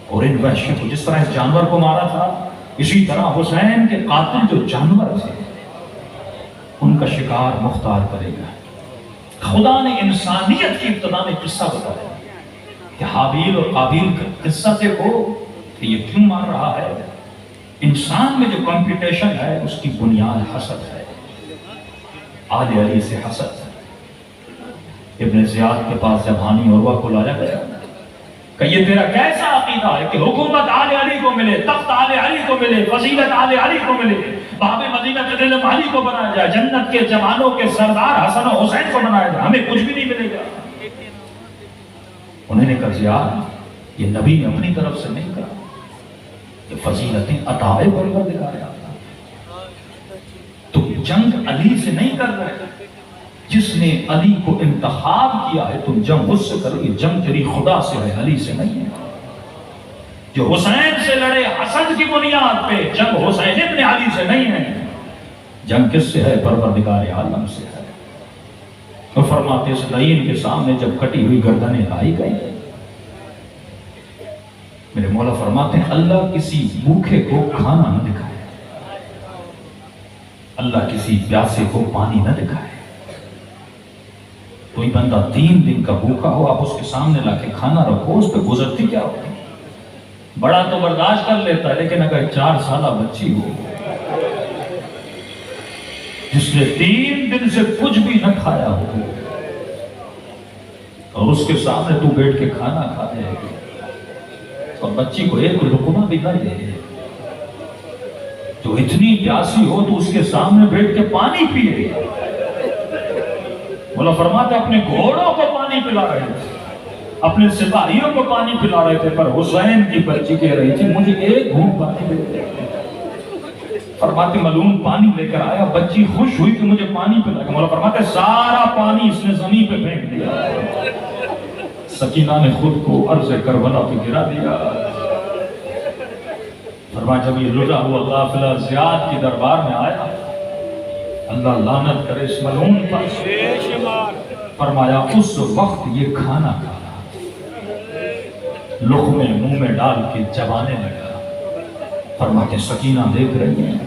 اور ان وحشیوں کو جس طرح اس جانور کو مارا تھا اسی طرح حسین کے قاتل جو جانور تھے ان کا شکار مختار کرے گا۔ خدا نے انسانیت کی ابتدا میں قصہ بتایا کہ حابیل اور قابیل کا قصہ دیکھو کہ یہ کیوں مار رہا ہے۔ انسان میں جو کمپٹیشن ہے اس کی بنیاد حسد ہے، آل علی سے حسد ہے۔ ابن زیاد کے پاس جب ہانی عروہ کو لایا گیا کہ یہ تیرا کیسا عقیدہ ہے کہ حکومت آل علی کو ملے، تخت آل علی کو ملے، فضیلت آل علی کو ملے، باب مدینہ کے دل علی کو بنایا جائے، جنت کے جوانوں کے سردار حسن و حسین کو بنایا جائے، ہمیں کچھ بھی نہیں ملے گا۔ انہوں نے کہا زیاد یہ نبی نے اپنی طرف سے نہیں کہا، یہ فضیلتیں عطا پروردگار ہے۔ تم جنگ علی سے نہیں کر رہے، جس نے علی کو انتخاب کیا ہے تم جنگ اس سے کرو، یہ جنگ تیری خدا سے ہے، علی سے نہیں ہے۔ جو حسین سے لڑے حسد کی بنیاد پہ، جنگ حسین ابن علی سے نہیں ہے، جنگ کس سے ہے؟ پروردگار عالم سے ہے۔ تو فرماتے اس لعین کے سامنے جب کٹی ہوئی گردنیں لائی گئی، میرے مولا فرماتے ہیں اللہ کسی بھوکے کو کھانا نہ دکھائے، اللہ کسی پیاسے کو پانی نہ دکھائے۔ کوئی بندہ 3 دن کا بھوکا ہو، آپ اس کے سامنے لا کے کھانا رکھو، اس پہ گزرتی کیا ہوتی؟ بڑا تو برداشت کر لیتا ہے، لیکن اگر 4 سالہ بچی ہو جس نے 3 دن سے کچھ بھی نہ کھایا ہو اور اس کے سامنے تو بیٹھ کے کھانا کھا دے اور بچی کو ایک لقمہ بھی نہ دے، جو اتنی پیاسی ہو تو اس کے سامنے بیٹھ کے پانی پیے. مولا فرماتے اپنے گھوڑوں کو پانی پلا رہے تھے، اپنے سپاہیوں کو پانی پلا رہے تھے، پر حسین کی بچی کہہ رہی تھی مجھے ایک گھونٹ پانی دے. فرماتے ملعون پانی لے کر آیا، بچی خوش ہوئی کہ مجھے پانی پلا گیا. مولا فرماتے سارا پانی اس نے زمین پہ پھینک دیا. سکینہ نے خود کو عرض کربلا پہ گرا دیا. فرمایا جب یہ رجا ہوا قافلہ زیاد کی دربار میں آیا، اللہ لعنت کرے اس ملعون پر، فرمایا اس وقت یہ کھانا کھا رہا، لقمے منہ میں ڈال کے چبانے لگا. فرماتے سکینہ دیکھ رہی ہیں،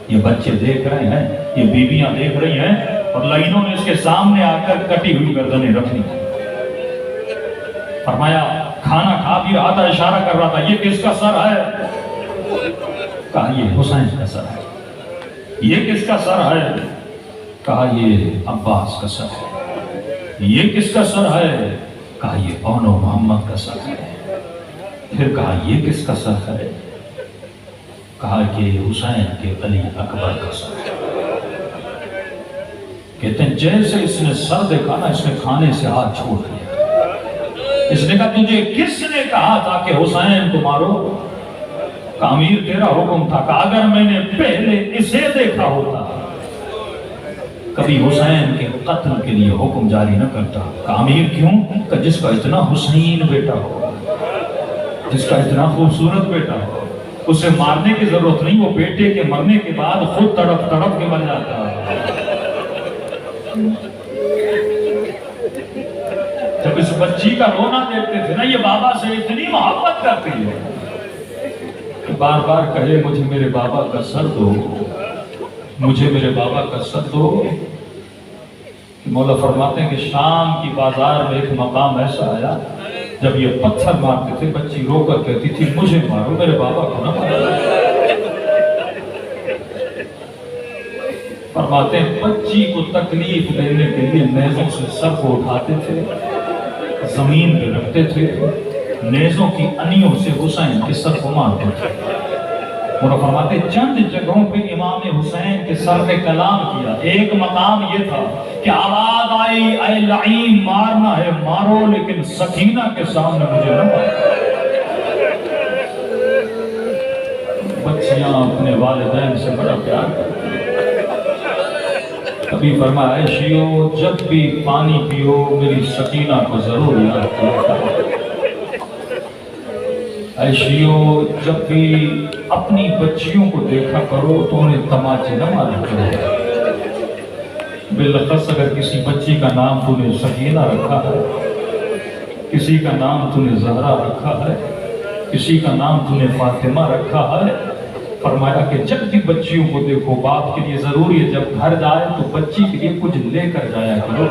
یہ بچے دیکھ رہے ہیں، یہ بیویاں دیکھ رہی ہیں، اور لائنوں نے اس کے سامنے آ کر کٹی ہوئی گردنیں رکھی. فرمایا کھانا کھا بھی رہا تھا، اشارہ کر رہا تھا یہ کس کا سر ہے؟ کہا یہ حسین کا سر ہے. یہ کس کا سر ہے؟ کہا یہ عباس کا سر ہے. یہ کس کا سر ہے؟ کہا یہ اون و محمد کا سر ہے. پھر کہا یہ کس کا سر ہے؟ کہا کہ حسین کے علی اکبر کا سر ہے. کہتے ہیں جیسے اس نے سر دیکھا نا، اس نے کھانے سے ہاتھ چھوڑ دیا. اس نے کہا تجھے کس نے کہا تھا کہ حسین کو مارو؟ کہ امیر تیرا حکم تھا. کہ اگر میں نے پہلے اسے دیکھا ہوتا کبھی حسین کے قتل کے لیے حکم جاری نہ کرتا. کہ امیر کیوں؟ کہ جس کا اتنا حسین بیٹا ہو، جس کا اتنا خوبصورت بیٹا ہو، اسے مارنے کی ضرورت نہیں، وہ بیٹے کے مرنے کے بعد خود تڑپ تڑپ کے مر جاتا ہے. جب اس بچی کا رونا دیکھتے تھے نا، یہ بابا سے اتنی محبت کرتی ہے کہ بار بار کہے مجھے میرے بابا کا سر دو، مجھے میرے بابا کا سر دو. مولا فرماتے ہیں کہ شام کی بازار میں ایک مقام ایسا آیا جب یہ پتھر مارتے تھے، بچی رو کر کہتی تھی مجھے مارو، میرے بابا کو نہ مارو. فرماتے ہیں بچی کو تکلیف دینے کے لیے نیزوں سے سر کو اٹھاتے تھے، زمین پہ رکھتے تھے، نیزوں کی انیوں سے حسین کے سر کو مارتے تھے. اور فرماتے چند جگہوں پہ امام حسین کے سر نے کلام کیا. ایک مقام یہ تھا کہ آواز آئی اے لعین مارنا ہے مارو، لیکن سکینہ کے سامنے مجھے نہ مارو. بچیاں اپنے والدین سے بڑا پیار کرتی ہیں. کبھی فرمایا اے شیعو جب بھی پانی پیو میری سکینہ کو ضرور یاد کیا. اے شیعو جب بھی اپنی بچیوں کو دیکھا کرو تو انہیں تماچے نہ مارا کرو. بالخص اگر کسی بچی کا نام تو نے سکینہ رکھا ہے، کسی کا نام تو نے زہرا رکھا ہے، کسی کا نام تو نے فاطمہ رکھا ہے، فرمایا کہ جب بھی بچیوں کو دیکھو باپ کے لیے ضروری ہے جب گھر جائے تو بچی کے لیے کچھ لے کر جایا کرو،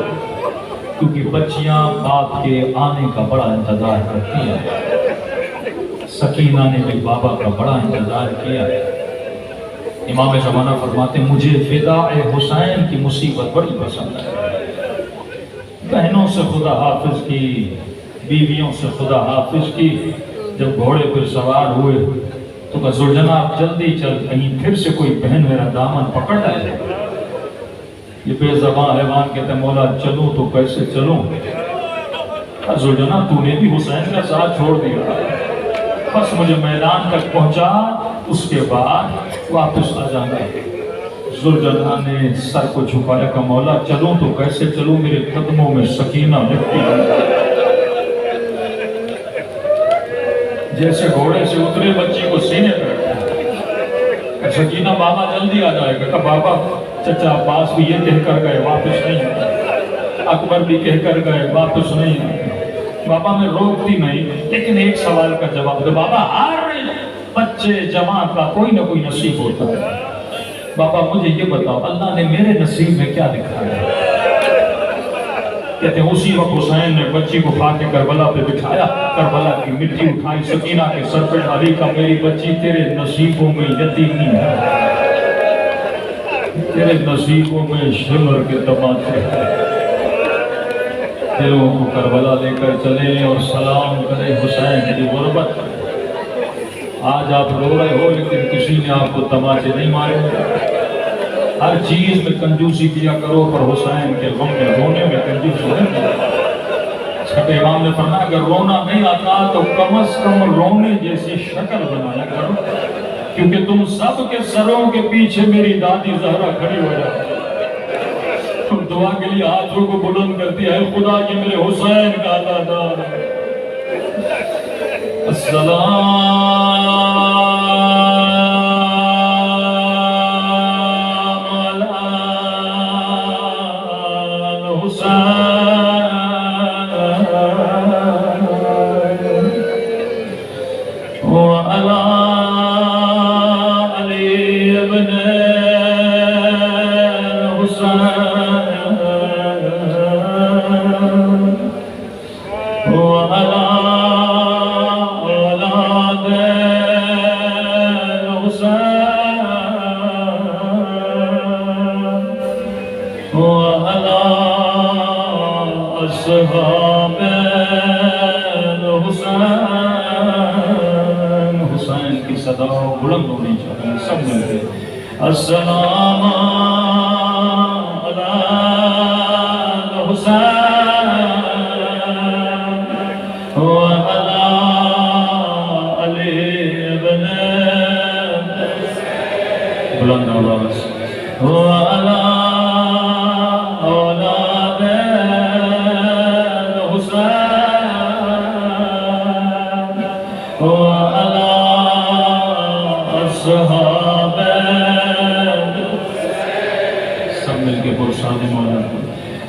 کیونکہ بچیاں باپ کے آنے کا بڑا انتظار کرتی ہیں. سکینہ نے بھی بابا کا بڑا انتظار کیا. امام زمانہ فرماتے مجھے فداء حسین کی مصیبت بڑی پسند ہے. بہنوں سے خدا حافظ کی، بیویوں سے خدا حافظ کی. جب گھوڑے پر سوار ہوئے تو کہا ذوالجناب جلدی چل، کہیں پھر سے کوئی بہن میرا دامن پکڑ لائے. یہ بے زبان حیوان کہتے ہیں مولا چلوں تو کیسے چلوں؟ ذوالجناب تو نے بھی حسین کا ساتھ چھوڑ دیا، بس مجھے میدان تک پہنچا، اس کے بعد واپس آ جانا. ذوالجناب نے سر کو جھکایا کہ مولا چلوں تو کیسے چلوں، میرے قدموں میں سکینہ لپٹی ہے. جیسے گھوڑے سے اترے بچی کو سینے پہ رکھا. سکینہ بابا جلدی آ جائے گا. کہ بابا چچا عباس بھی یہ کہہ کر گئے واپس نہیں آئے، اکبر بھی کہہ کر گئے واپس نہیں آئے. بابا میں روکتی نہیں، لیکن ایک سوال کا جواب دے. بابا ہر بچے جوان کا کوئی نہ کوئی نصیب ہوتا ہے. بابا مجھے یہ بتاؤ اللہ نے میرے نصیب میں کیا لکھا ہے؟ کہتے ہیں اسی وقت حسین نے بچی کو خاک کربلا پہ بٹھایا، کربلا کی مٹی اٹھائی، سکینہ کے سر پہ ڈالی، کہا میری بچی تیرے نصیبوں میں یتیمی ہے، تیرے نصیبوں میں شمر کے تماچے ہیں، دلوں کو کربلا لے کر چلے اور سلام کرے حسین کی غربت۔ آج آپ رو رہے ہو لیکن کسی نے آپ کو تماچے نہیں مارے۔ ہر چیز میں کنجوسی کیا کرو پر حسین کے غم میں رونے میں کنجوسی نہیں کیا۔ چھٹے امام نے فرمایا اگر رونا نہیں آتا تو کم از کم رونے جیسی شکل بنایا کرو، کیونکہ تم سب کے سروں کے پیچھے میری دادی زہرا کھڑی ہو جائے۔ تم دعا کے لیے ہاتھوں کو بلند کرتی ہے، خدا یہ میرے حسین کا دادا حسین کی صدا بلند ہونی چاہیے، سب ملتے السلام علی حسین وعلی علی ابن بلند آواز وعلی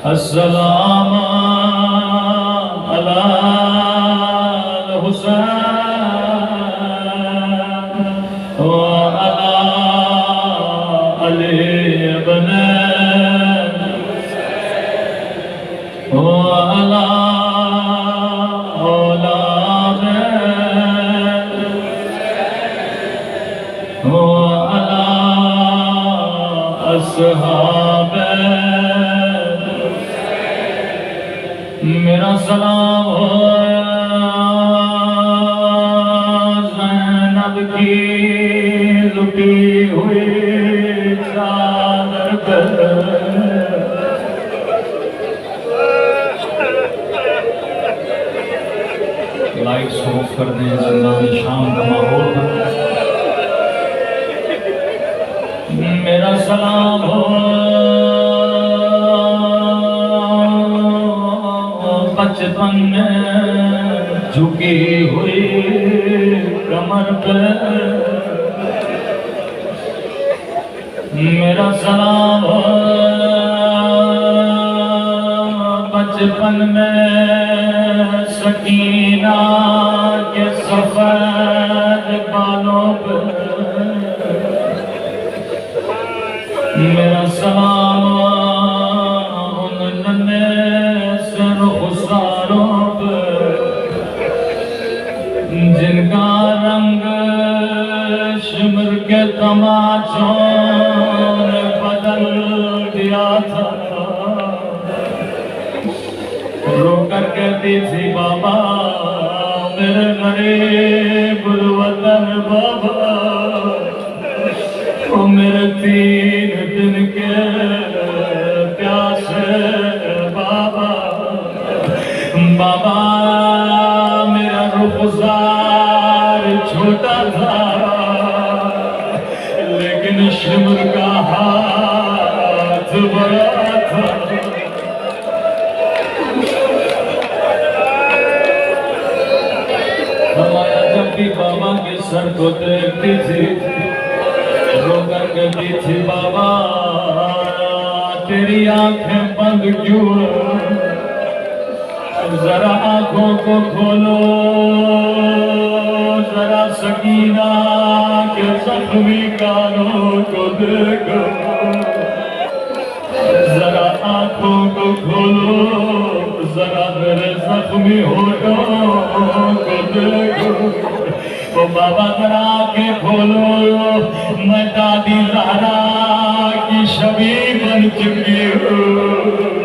السلام علی حسین وعلی علی ابن وعلی اولاد وعلی اصحاب میرا سلام ہو زینب کی لٹی ہوئی چادر پر، لائٹس آف کر دیں، زندان شام کا ماحول بن۔ میرا سلام ہو بچپن میں جھکی ہوئی کمر پہ، میرا سلام ہو بچپن میں سکینہ کے سفید بالوں پہ، میرا سلام جن کا رنگ شمر کے تماچوں نے بدل دیا تھا، رو کر کہتی تھی بابا میرے غریب الوطن بابا، وہ میرے 3 دن کے پیاسے بابا، بابا میرا رخسار چھوٹا تھا لیکن شمر کا ہاتھ بڑا تھا۔ فرمایا جب بھی بابا کے سر کو دیکھتی تھی رو کر کہتی تھی بابا تیری آنکھیں بند کیوں، ذرا آنکھوں کو کھولو، ذرا سکینہ کے زخمی کانوں کو دیکھو، ذرا آنکھوں کو کھولو، ذرا میرے زخمی ہونٹوں کو دیکھو وہ بابا ذرا آنکھیں کھولو میں دادی زہرا کی شبیہ بن چکی ہوں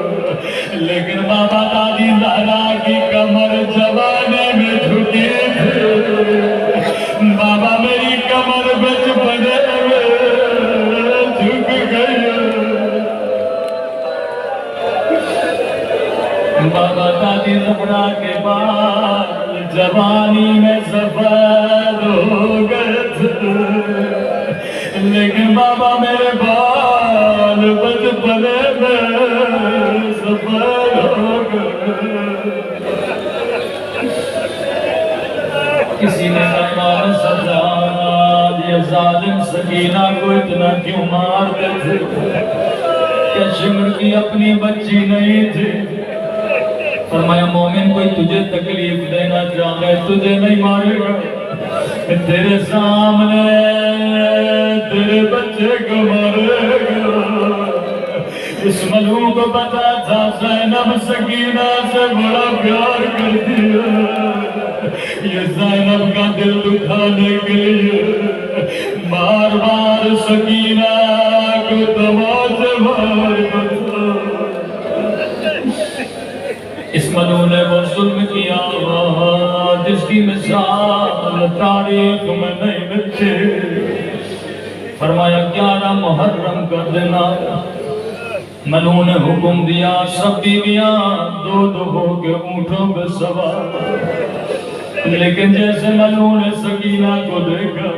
لیکن بابا دادی زہرا کی کمر جوانے میں جھکی تھی بابا میری کمر بچپنے میں جھک گئی بابا دادی زہرا کے بعد جوانی میں سفید ہو گئے تھے لیکن بابا میرے بال بچپنے میں سفید ہو گئے کسی نے فرمایا سردار یہ ظالم سکینہ کو اتنا کیوں مارتے تھے کہ شمر کی اپنی بچی نہیں تھی فرمایا مومن کوئی تجھے تکلیف دینا چاہے تجھے نہیں مارے گا تیرے سامنے تیرے بچے کو مارے گا اس ملعون کو پتا تھا زینب سکینہ سے بڑا پیار کرتی ہے یہ زینب کا دل دکھانے کے لیے بار بار سکینہ کو تماچے مارتا تھا اس ملعون نے وہ ظلم کیا جس کی مثال تاریخ میں نہیں ملتی فرمایا 11 محرم کا دن آیا ملعون نے حکم دیا سب بیویاں دو دو ہو کے اونٹوں پہ سوار لیکن جیسے ملعون نے سکینہ کو دیکھا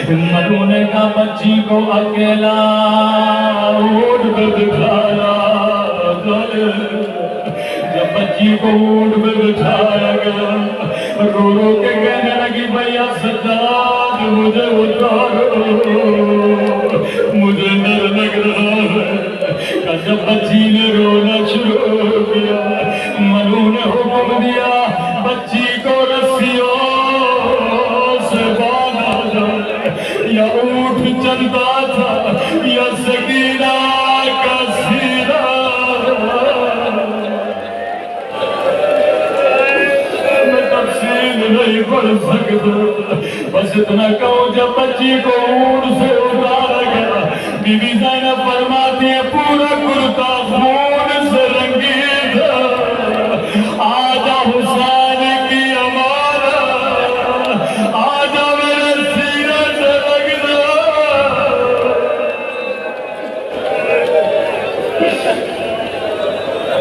ملعون نے کہا بچی کو اکیلا اونٹ پہ بٹھایا جب بچی کو اونٹ میں بٹھایا گیا رو رو کے کہنے لگی بھیا سجاد مجھے اتارو مجھے ڈر لگ رہا ہے جب بچی نے رونا شروع کیا ملعون نے حکم دیا بچی کو رسیوں سے باندھا جائے یا اونٹ چلتا تھا یا سکینہ کا سینہ نہیں پڑھ سکتا بس اتنا کہو جب بچی کو اونٹ سے اتارا گیا بی بی زینب فرماتی ہے پورا کرتا خون سے رنگین تھا آجا حسین کی ہمارا آجا میرے سینے سے لگنا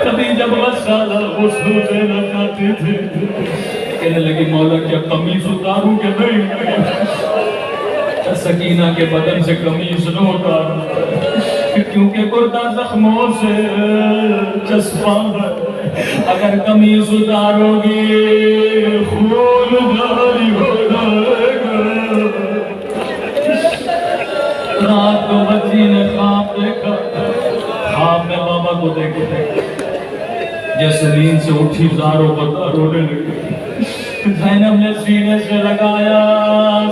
کبھی جب غسالہ غسل دینا چاہتی تھی کہنے لگی مولا کیا قمیص اتاروں کہ نہیں سکینہ کے بدن سے قمیص نہ اتاروں کیونکہ کرتا زخموں سے چسپاں ہے اگر قمیص اتارو گی خون جاری ہو جائے گا رات کو بچی نے خواب دیکھا خواب میں بابا کو دیکھے جیسے نیند سے اٹھی زاروں بتا رونے لگی زینب نے سینے سے لگایا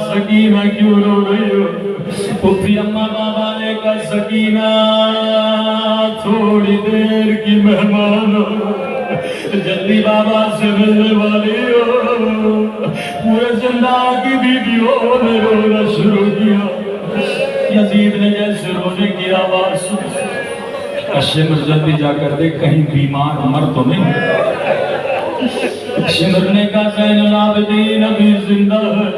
سکینہ کیوں رو رہی ہو پھوپھی اماں بابا نے کہا سکینہ تھوڑی دیر کی مہمان ہو جلدی بابا سے ملنے والی ہو پورے زندہ کی بیویوں نے رونا شروع کیا یزید نے جیسے رونے کی آواز سنی شمر جلدی جا کر دیکھ کہیں بیمار مر تو نہیں شمر نے کہا زین العابدین ابھی زندہ ہے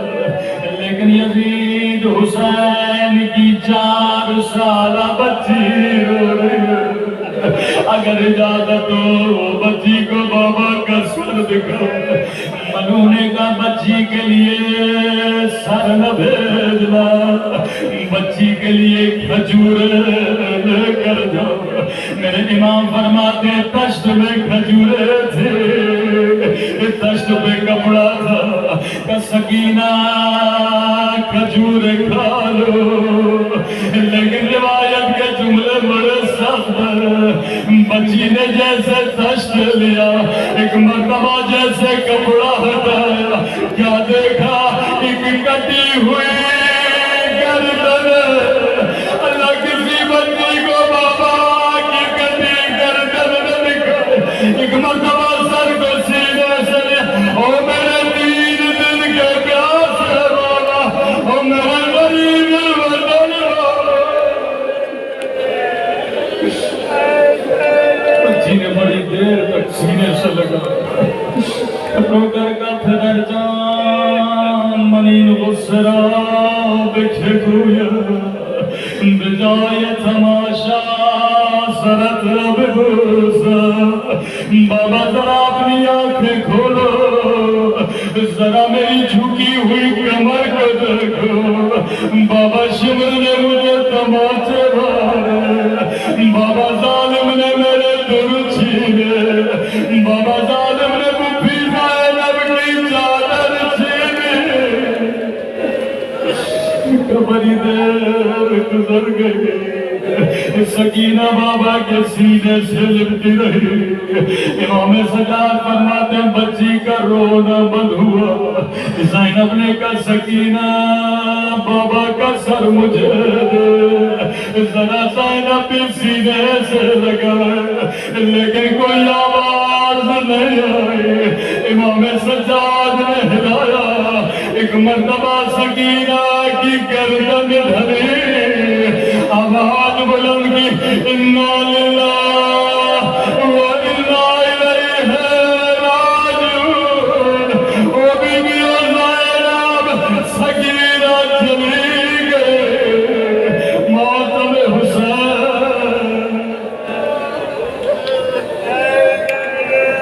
لیکن یزید حسین کی 4 سالہ بچی رو رہی ہے اگر اجازت ہو بچی کو بابا کا سر دکھا ملعون نے کہا بچی کے لیے سر نہ بھیجنا بچی کے لیے کھجور لے کر جاؤ میرے امام فرماتے ہیں تشت میں کھجورے تھے تشت پہ کپڑا تھا کہ سکینہ کھجورے کھا لو لیکن روایت کے جملے بڑے سخت بچی نے جیسے تشت لیا ایک مرتبہ جیسے کپڑا ہٹایا کیا دیکھا ایک کٹی ہوئی گردن اللہ کسی بچی کو بابا کی کٹی گردن نہ دکھائے ایک مرتبہ بکھگویا بجائے تماشا سرت ببوسا بابا ذرا اپنی آنکھیں کھولو ذرا میری جھکی ہوئی کمر کو دیکھو بابا شمر نے مجھے تماچے مارے بابا ظالم نے میرے دل چھینے بابا ظالم نے بپھی زینب کی چادر چھینے بڑی دیر گزر گئی سکینہ بابا کے سینے سے لپٹی رہی امام سجاد فرماتے ہیں بچی کا رونا بند ہوا زینب نے کہا سکینہ بابا کا سر مجھے دے ذرا زینب بھی سینے سے لگا لیکن کوئی آواز نہیں آئی امام سجاد نے ہلایا ایک مرتبہ سکینہ کی گردن دھری آواز بلند کی انا للہ